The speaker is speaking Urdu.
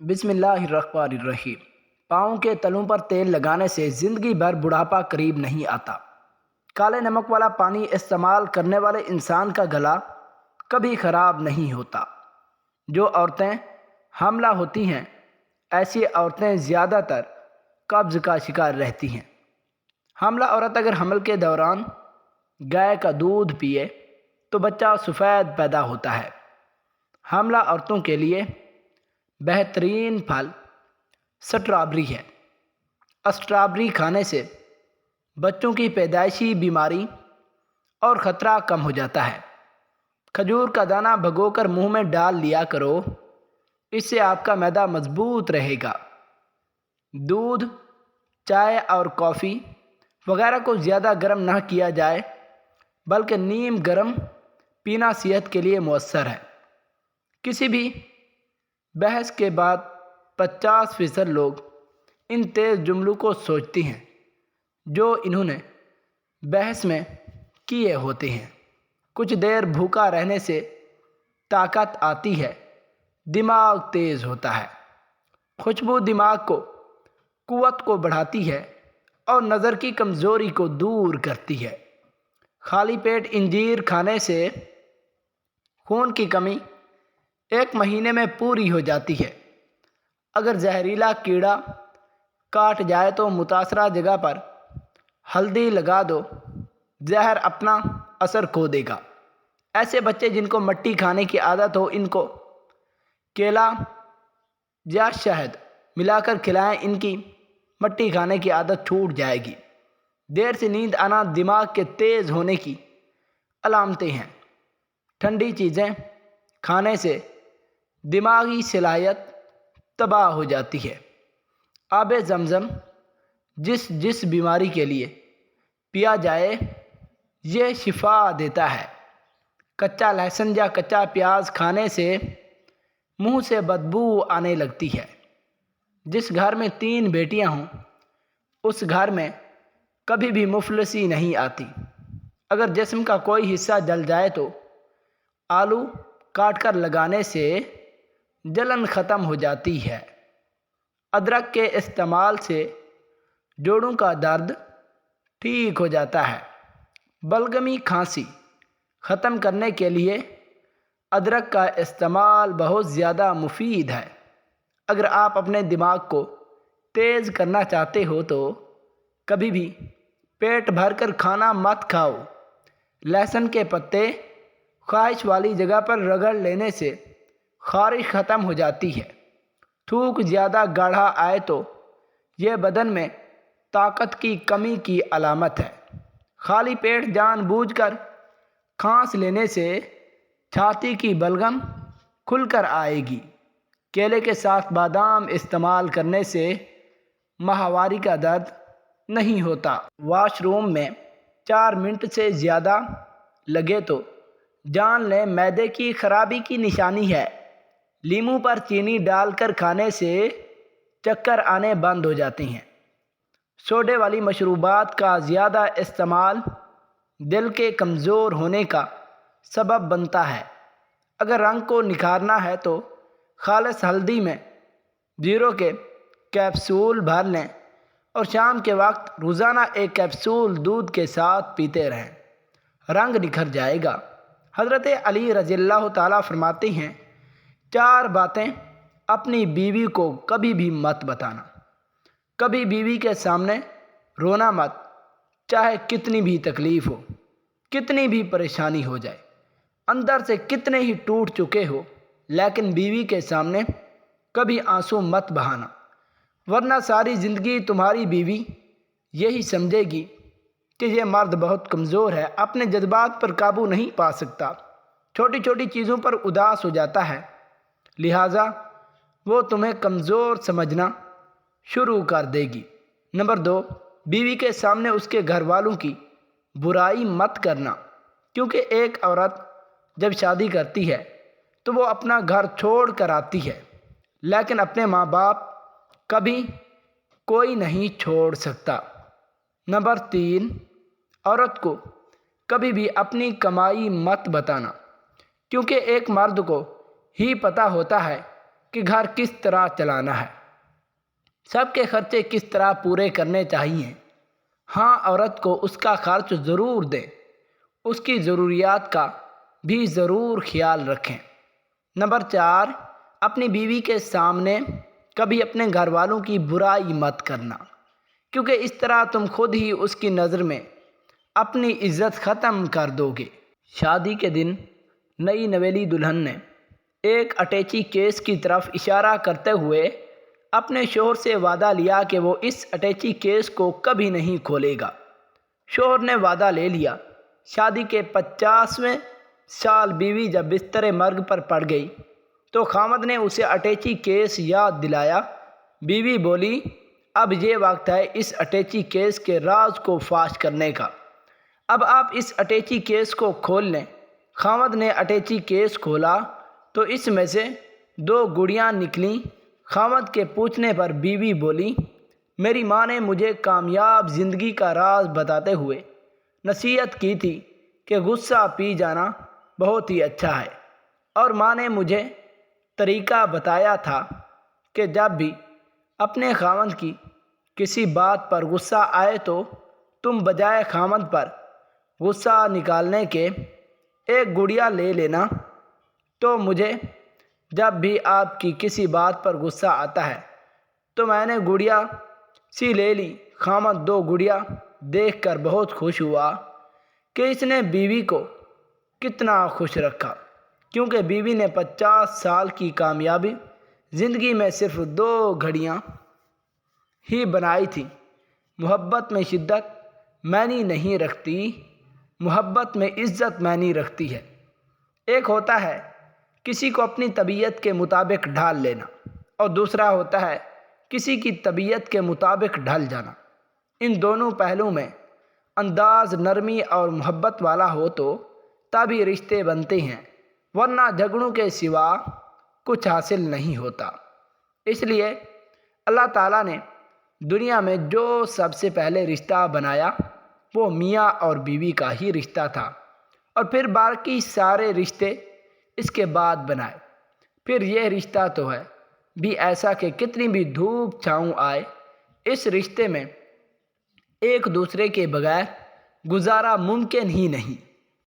بسم اللہ الرحمن الرحیم۔ پاؤں کے تلوں پر تیل لگانے سے زندگی بھر بڑھاپا قریب نہیں آتا۔ کالے نمک والا پانی استعمال کرنے والے انسان کا گلا کبھی خراب نہیں ہوتا۔ جو عورتیں حاملہ ہوتی ہیں، ایسی عورتیں زیادہ تر قبض کا شکار رہتی ہیں۔ حاملہ عورت اگر حمل کے دوران گائے کا دودھ پیے تو بچہ سفید پیدا ہوتا ہے۔ حاملہ عورتوں کے لیے بہترین پھل سٹرابری ہے۔ اسٹرابری کھانے سے بچوں کی پیدائشی بیماری اور خطرہ کم ہو جاتا ہے۔ کھجور کا دانہ بھگو کر منہ میں ڈال لیا کرو، اس سے آپ کا معدہ مضبوط رہے گا۔ دودھ، چائے اور کافی وغیرہ کو زیادہ گرم نہ کیا جائے، بلکہ نیم گرم پینا صحت کے لیے مؤثر ہے۔ کسی بھی بحث کے بعد 50% لوگ ان تیز جملوں کو سوچتے ہیں جو انہوں نے بحث میں کیے ہوتے ہیں۔ کچھ دیر بھوکا رہنے سے طاقت آتی ہے، دماغ تیز ہوتا ہے۔ خوشبو دماغ کو قوت کو بڑھاتی ہے اور نظر کی کمزوری کو دور کرتی ہے۔ خالی پیٹ انجیر کھانے سے خون کی کمی 1 مہینے میں پوری ہو جاتی ہے۔ اگر زہریلا کیڑا کاٹ جائے تو متاثرہ جگہ پر ہلدی لگا دو، زہر اپنا اثر کھو دے گا۔ ایسے بچے جن کو مٹی کھانے کی عادت ہو، ان کو کیلا یا شہد ملا کر کھلائیں، ان کی مٹی کھانے کی عادت چھوٹ جائے گی۔ دیر سے نیند آنا دماغ کے تیز ہونے کی علامتیں ہیں۔ ٹھنڈی چیزیں کھانے سے دماغی صلاحیت تباہ ہو جاتی ہے۔ آب زمزم جس بیماری کے لیے پیا جائے، یہ شفا دیتا ہے۔ کچا لہسن یا کچا پیاز کھانے سے منہ سے بدبو آنے لگتی ہے۔ جس گھر میں 3 بیٹیاں ہوں، اس گھر میں کبھی بھی مفلسی نہیں آتی۔ اگر جسم کا کوئی حصہ جل جائے تو آلو کاٹ کر لگانے سے جلن ختم ہو جاتی ہے۔ ادرک کے استعمال سے جوڑوں کا درد ٹھیک ہو جاتا ہے۔ بلغمی کھانسی ختم کرنے کے لیے ادرک کا استعمال بہت زیادہ مفید ہے۔ اگر آپ اپنے دماغ کو تیز کرنا چاہتے ہو تو کبھی بھی پیٹ بھر کر کھانا مت کھاؤ۔ لہسن کے پتے خواہش والی جگہ پر رگڑ لینے سے خارش ختم ہو جاتی ہے۔ تھوک زیادہ گاڑھا آئے تو یہ بدن میں طاقت کی کمی کی علامت ہے۔ خالی پیٹ جان بوجھ کر کھانس لینے سے چھاتی کی بلغم کھل کر آئے گی۔ کیلے کے ساتھ بادام استعمال کرنے سے ماہواری کا درد نہیں ہوتا۔ واش روم میں 4 منٹ سے زیادہ لگے تو جان لیں معدے کی خرابی کی نشانی ہے۔ لیموں پر چینی ڈال کر کھانے سے چکر آنے بند ہو جاتے ہیں۔ سوڈے والی مشروبات کا زیادہ استعمال دل کے کمزور ہونے کا سبب بنتا ہے۔ اگر رنگ کو نکھارنا ہے تو خالص ہلدی میں 0 کے کیپسول بھر لیں اور شام کے وقت روزانہ 1 کیپسول دودھ کے ساتھ پیتے رہیں، رنگ نکھر جائے گا۔ حضرت علی رضی اللہ تعالیٰ فرماتے ہیں، 4 باتیں اپنی بیوی کو کبھی بھی مت بتانا۔ کبھی بیوی کے سامنے رونا مت، چاہے کتنی بھی تکلیف ہو، کتنی بھی پریشانی ہو جائے، اندر سے کتنے ہی ٹوٹ چکے ہو، لیکن بیوی کے سامنے کبھی آنسو مت بہانا، ورنہ ساری زندگی تمہاری بیوی یہی سمجھے گی کہ یہ مرد بہت کمزور ہے، اپنے جذبات پر قابو نہیں پا سکتا، چھوٹی چھوٹی چیزوں پر اداس ہو جاتا ہے، لہٰذا وہ تمہیں کمزور سمجھنا شروع کر دے گی۔ نمبر 2، بیوی کے سامنے اس کے گھر والوں کی برائی مت کرنا، کیونکہ ایک عورت جب شادی کرتی ہے تو وہ اپنا گھر چھوڑ کر آتی ہے، لیکن اپنے ماں باپ کبھی کوئی نہیں چھوڑ سکتا۔ نمبر 3، عورت کو کبھی بھی اپنی کمائی مت بتانا، کیونکہ ایک مرد کو ہی پتہ ہوتا ہے کہ گھر کس طرح چلانا ہے، سب کے خرچے کس طرح پورے کرنے چاہیے۔ ہاں، عورت کو اس کا خرچ ضرور دیں، اس کی ضروریات کا بھی ضرور خیال رکھیں۔ نمبر 4، اپنی بیوی کے سامنے کبھی اپنے گھر والوں کی برائی مت کرنا، کیونکہ اس طرح تم خود ہی اس کی نظر میں اپنی عزت ختم کر دو گے۔ شادی کے دن نئی نویلی دلہن نے ایک اٹیچی کیس کی طرف اشارہ کرتے ہوئے اپنے شوہر سے وعدہ لیا کہ وہ اس اٹیچی کیس کو کبھی نہیں کھولے گا۔ شوہر نے وعدہ لے لیا۔ شادی کے 50ویں سال بیوی جب بستر مرگ پر پڑ گئی تو خاوند نے اسے اٹیچی کیس یاد دلایا۔ بیوی بولی، اب یہ وقت ہے اس اٹیچی کیس کے راز کو فاش کرنے کا، اب آپ اس اٹیچی کیس کو کھول لیں۔ خاوند نے اٹیچی کیس کھولا تو اس میں سے 2 گڑیاں نکلیں۔ خاوند کے پوچھنے پر بیوی بولی، میری ماں نے مجھے کامیاب زندگی کا راز بتاتے ہوئے نصیحت کی تھی کہ غصہ پی جانا بہت ہی اچھا ہے، اور ماں نے مجھے طریقہ بتایا تھا کہ جب بھی اپنے خاوند کی کسی بات پر غصہ آئے تو تم بجائے خاوند پر غصہ نکالنے کے 1 گڑیا لے لینا۔ تو مجھے جب بھی آپ کی کسی بات پر غصہ آتا ہے تو میں نے گڑیا سی لے لی۔ خاوند 2 گڑیا دیکھ کر بہت خوش ہوا کہ اس نے بیوی کو کتنا خوش رکھا، کیونکہ بیوی نے 50 سال کی کامیابی زندگی میں صرف 2 گھڑیاں ہی بنائی تھیں۔ محبت میں شدت معنی نہیں رکھتی، محبت میں عزت معنی رکھتی ہے۔ ایک ہوتا ہے کسی کو اپنی طبیعت کے مطابق ڈھال لینا، اور دوسرا ہوتا ہے کسی کی طبیعت کے مطابق ڈھل جانا۔ ان دونوں پہلوؤں میں انداز نرمی اور محبت والا ہو تو تبھی رشتے بنتے ہیں، ورنہ جھگڑوں کے سوا کچھ حاصل نہیں ہوتا۔ اس لیے اللہ تعالیٰ نے دنیا میں جو سب سے پہلے رشتہ بنایا وہ میاں اور بیوی کا ہی رشتہ تھا، اور پھر باقی سارے رشتے اس کے بعد بنائے۔ پھر یہ رشتہ تو ہے بھی ایسا کہ کتنی بھی دھوپ چھاؤں آئے، اس رشتے میں ایک دوسرے کے بغیر گزارا ممکن ہی نہیں۔